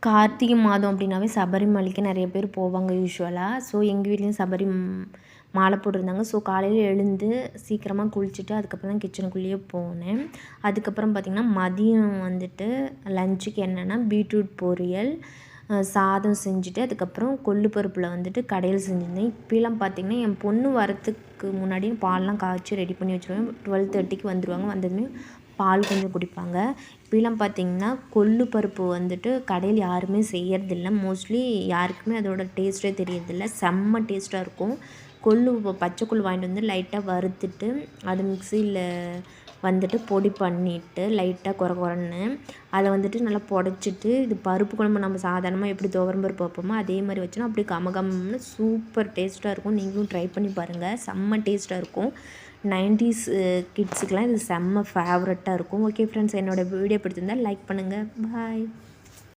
கார்த்திகை மாதம் அப்படின்னாவே சபரிமலைக்கு நிறைய பேர் போவாங்க யூஸ்வலாக. ஸோ எங்கள் வீட்லேயும் மாலை போட்டிருந்தாங்க. ஸோ காலையில் எழுந்து சீக்கிரமாக குளிச்சுட்டு அதுக்கப்புறம் தான் கிச்சனுக்குள்ளேயே போனேன். அதுக்கப்புறம் பார்த்திங்கன்னா மதியம் வந்துட்டு லஞ்சுக்கு என்னென்னா பீட்ரூட் பொரியல், சாதம் செஞ்சுட்டு அதுக்கப்புறம் கொள்ளு பருப்பில் வந்துட்டு கடையில் செஞ்சுருந்தேன். இப்போலாம் பார்த்திங்கன்னா என் பொண்ணு வரத்துக்கு முன்னாடி பால்லாம் காய்ச்சி ரெடி பண்ணி வச்சுருவேன். 12:30க்கு வந்துடுவாங்க. வந்ததுமே பால் கொஞ்சம் குடிப்பாங்க. இப்போலாம் பார்த்திங்கன்னா கொள்ளு பருப்பு வந்துட்டு கடையில் யாருமே செய்யறதில்ல. மோஸ்ட்லி யாருக்குமே அதோட டேஸ்ட்டே தெரியறதில்ல. செம்ம டேஸ்ட்டாக இருக்கும். பச்சை கொள்ளு வாங்கிட்டு வந்து லைட்டாக வறுத்துட்டு அது மிக்சியில் வந்துட்டு பொடி பண்ணிவிட்டு லைட்டாக கொரன்னு அதை வந்துட்டு நல்லா புடச்சிட்டு இது பருப்பு குழம்பு நம்ம சாதாரணமாக எப்படி துவரம் பருப்பு வைப்போமோ அதே மாதிரி வச்சோன்னா அப்படி கமகம்னு சூப்பர் டேஸ்ட்டாக இருக்கும். நீங்களும் ட்ரை பண்ணி பாருங்கள். செம்ம டேஸ்ட்டாக இருக்கும். 90s கிட்ஸுக்கெலாம் இது செம்ம ஃபேவரட்டாக இருக்கும். ஓகே ஃப்ரெண்ட்ஸ், என்னோடய வீடியோ பிடிச்சிருந்தால் லைக் பண்ணுங்கள். பாய்.